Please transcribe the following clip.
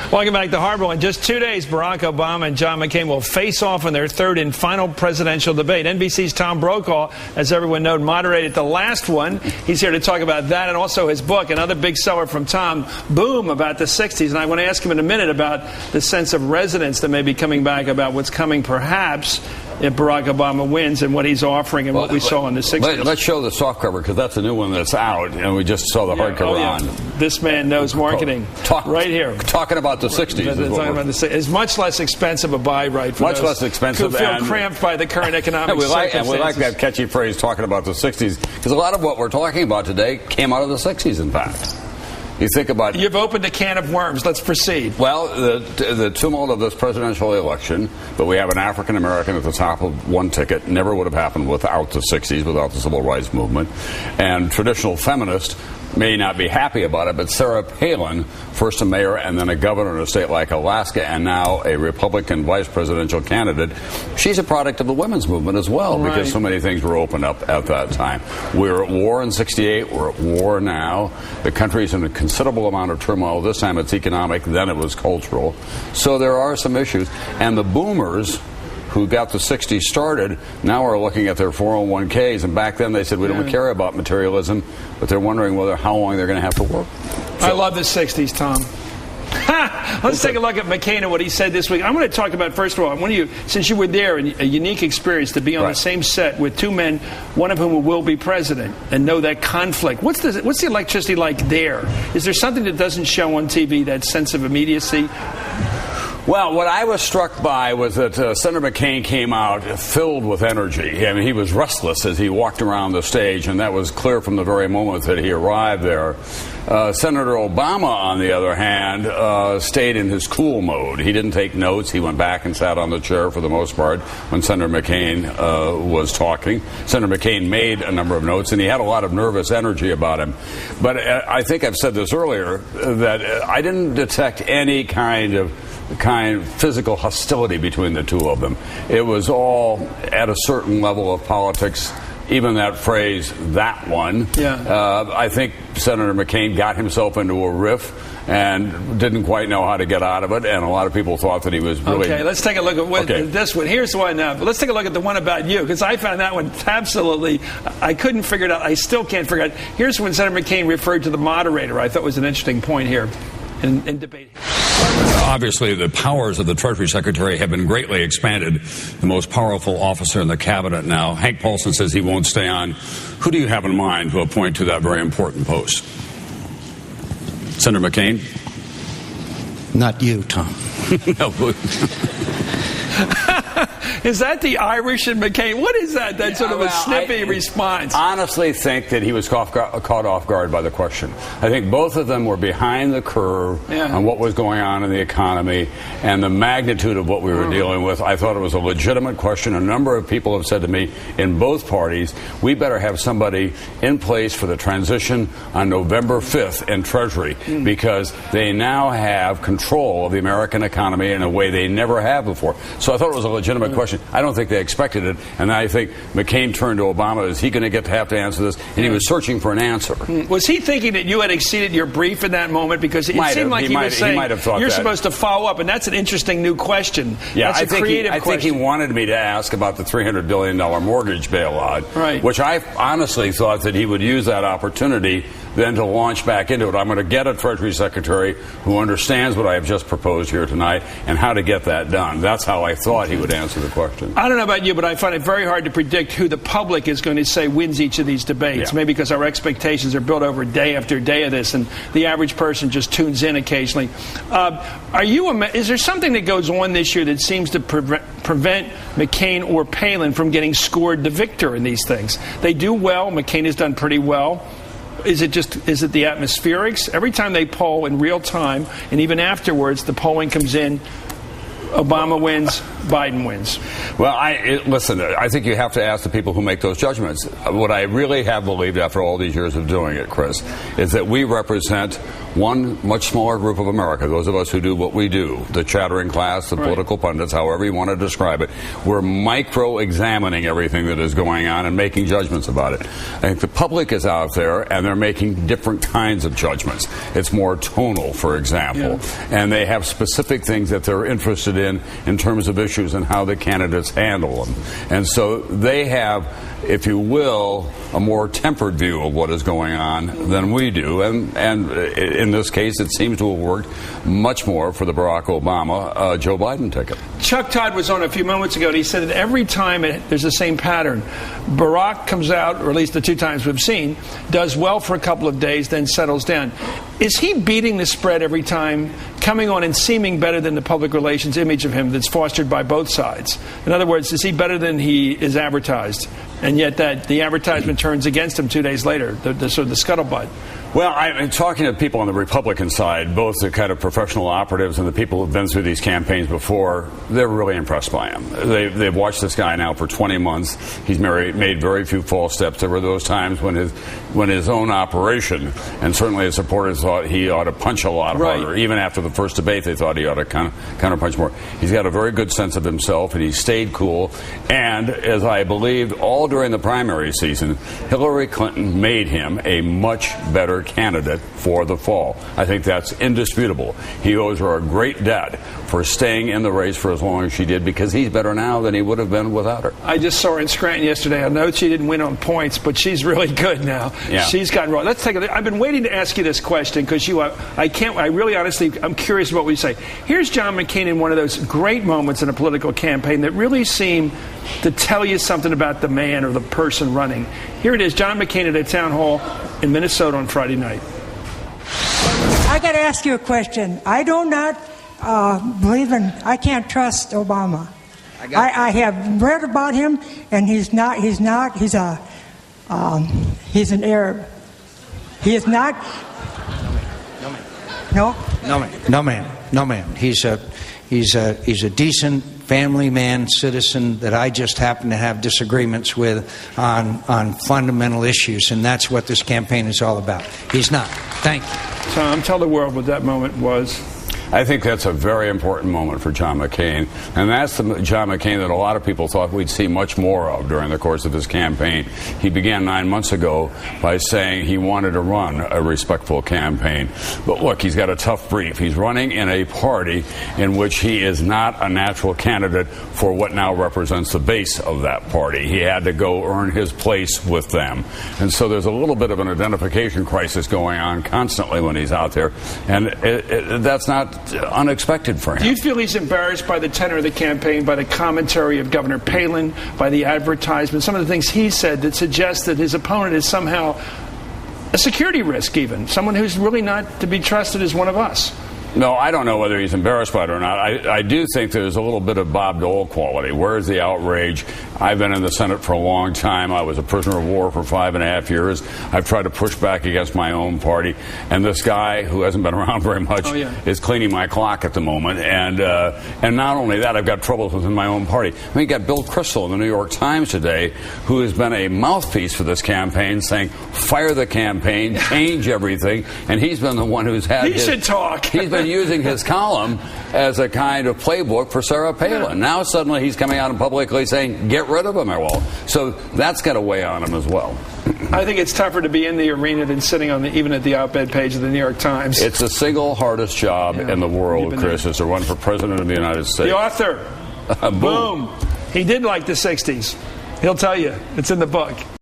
Welcome back to Hardball. In just 2 days, Barack Obama and John McCain will face off in their third and final presidential debate. NBC's Tom Brokaw, as everyone knows, moderated the last one. He's here to talk about that and also his book, another big seller from Tom, Boom, about the 60s. And I want to ask him in a minute about the sense of resonance that may be coming back about what's coming perhaps if Barack Obama wins and what he's offering and what we saw in the 60s. Let's show the soft cover because that's a new one that's out, and we just saw the hardcover on. This man knows marketing right here. Talking about the 60s. It's much less expensive a buy, right? For much less expensive. Who feel cramped by the current economic circumstances. And we like that catchy phrase, talking about the 60s, because a lot of what we're talking about today came out of the 60s, in fact. You think about... You've opened a can of worms. Let's proceed. Well, the tumult of this presidential election, but we have an African-American at the top of one ticket, never would have happened without the 60s, without the civil rights movement. And traditional feminists may not be happy about it, but Sarah Palin, first a mayor and then a governor in a state like Alaska, and now a Republican vice presidential candidate, she's a product of the women's movement as well, because so many things were opened up at that time. We were at war in '68. We're at war now. The country's in a considerable amount of turmoil. This time it's economic, then it was cultural. So there are some issues. And the boomers who got the 60s started now are looking at their 401ks, and back then they said we don't care about materialism, but they're wondering how long they're going to have to work. I love the 60s, Tom. Let's take a look at McCain and what he said this week. I want to talk about, first of all, since you were there, a unique experience to be on the same set with two men, one of whom will be president, and know that conflict. What's the electricity like there? Is there something that doesn't show on TV, that sense of immediacy? Well, what I was struck by was that Senator McCain came out filled with energy. I mean, he was restless as he walked around the stage, and that was clear from the very moment that he arrived there. Senator Obama, on the other hand, stayed in his cool mode. He didn't take notes. He went back and sat on the chair for the most part when Senator McCain was talking. Senator McCain made a number of notes, and he had a lot of nervous energy about him. But I think I've said this earlier, that I didn't detect any kind of physical hostility between the two of them. It was all at a certain level of politics. Even that phrase, that one. I think Senator McCain got himself into a riff and didn't quite know how to get out of it, and a lot of people thought that he was really... Okay, let's take a look at this one. Here's one. Let's take a look at the one about you, because I found that one absolutely... I couldn't figure it out. I still can't figure it out. Here's when Senator McCain referred to the moderator. I thought was an interesting point here in debate. Obviously, the powers of the Treasury Secretary have been greatly expanded. The most powerful officer in the cabinet now. Hank Paulson says he won't stay on. Who do you have in mind to appoint to that very important post? Senator McCain? Not you, Tom. No. Is that the Irish in McCain? What is that? That sort of a snippy response. I honestly think that he was caught off guard by the question. I think both of them were behind the curve on what was going on in the economy and the magnitude of what we were dealing with. I thought it was a legitimate question. A number of people have said to me in both parties, we better have somebody in place for the transition on November 5th in Treasury because they now have control of the American economy in a way they never have before. So I thought it was a legitimate question. I don't think they expected it, and I think McCain turned to Obama. Is he going to have to answer this? And he was searching for an answer. Was he thinking that you had exceeded your brief in that moment? Because it seemed like he was saying you're supposed to follow up, and that's an interesting new question. Yeah, that's a creative question. I think he wanted me to ask about the $300 billion mortgage bailout, which I honestly thought that he would use that opportunity then to launch back into it. I'm going to get a Treasury Secretary who understands what I have just proposed here tonight and how to get that done. That's how I thought he would answer the question. I don't know about you, but I find it very hard to predict who the public is going to say wins each of these debates. Maybe because our expectations are built over day after day of this, and the average person just tunes in occasionally. Is there something that goes on this year that seems to prevent McCain or Palin from getting scored the victor in these things? They do well. McCain has done pretty well. Is it the atmospherics? Every time they poll in real time, and even afterwards, the polling comes in, Obama wins, Biden wins? Well, listen, I think you have to ask the people who make those judgments. What I really have believed after all these years of doing it, Chris, is that we represent one much smaller group of America, those of us who do what we do, the chattering class, the political pundits, however you want to describe it. We're micro-examining everything that is going on and making judgments about it. I think the public is out there, and they're making different kinds of judgments. It's more tonal, for example, and they have specific things that they're interested in terms of issues and how the candidates handle them. And so they have, if you will, a more tempered view of what is going on than we do. And in this case, it seems to have worked much more for the Barack Obama Joe Biden ticket. Chuck Todd was on a few moments ago, and he said that every time there's the same pattern. Barack comes out, or at least the two times we've seen, does well for a couple of days, then settles down. Is he beating the spread every time, coming on and seeming better than the public relations image of him that's fostered by both sides? In other words, is he better than he is advertised? And yet that the advertisement turns against him 2 days later, the sort of the scuttlebutt. Well, I'm talking to people on the Republican side, both the kind of professional operatives and the people who've been through these campaigns before. They're really impressed by him. They've watched this guy now for 20 months. He's made very few false steps. There were those times when his own operation, and certainly his supporters thought he ought to punch a lot harder. Even after the first debate, they thought he ought to counter punch more. He's got a very good sense of himself, and he stayed cool. And as I believed all during the primary season, Hillary Clinton made him a much better candidate for the fall. I think that's indisputable. He owes her a great debt for staying in the race for as long as she did, because he's better now than he would have been without her. I just saw her in Scranton yesterday. I know she didn't win on points, but she's really good now. Yeah. She's gotten wrong. Let's take a look. I've been waiting to ask you this question because I'm curious about what you say. Here's John McCain in one of those great moments in a political campaign that really seem to tell you something about the man or the person running. Here it is, John McCain at a town hall in Minnesota on Friday night. I got to ask you a question. I do not I can't trust Obama. I have read about him, and he's an Arab. He is not. No man. He's a decent family man, citizen that I just happen to have disagreements with on fundamental issues, and that's what this campaign is all about. He's not. Thank you. Tom, tell the world what that moment was. I think that's a very important moment for John McCain, and that's the John McCain that a lot of people thought we'd see much more of during the course of his campaign. He began 9 months ago by saying he wanted to run a respectful campaign. But look, he's got a tough brief. He's running in a party in which he is not a natural candidate for what now represents the base of that party. He had to go earn his place with them. And so there's a little bit of an identification crisis going on constantly when he's out there, and that's not unexpected for him. Do you feel he's embarrassed by the tenor of the campaign, by the commentary of Governor Palin, by the advertisement, some of the things he said that suggest that his opponent is somehow a security risk, even someone who's really not to be trusted as one of us? No, I don't know whether he's embarrassed by it or not. I do think there's a little bit of Bob Dole quality. Where's the outrage? I've been in the Senate for a long time. I was a prisoner of war for 5.5 years. I've tried to push back against my own party. And this guy, who hasn't been around very much, is cleaning my clock at the moment. And not only that, I've got troubles within my own party. I mean, you got Bill Kristol in the New York Times today, who has been a mouthpiece for this campaign, saying, fire the campaign, change everything. And he's been the one who's had He should talk. He's been using his column as a kind of playbook for Sarah Palin. Now suddenly he's coming out and publicly saying, get rid of him. So that's got to weigh on him as well. I think it's tougher to be in the arena than sitting on even at the op-ed page of the New York Times. It's the single hardest job in the world, Chris, is to run for president of the United States. The author. Boom. He did like the 60s. He'll tell you. It's in the book.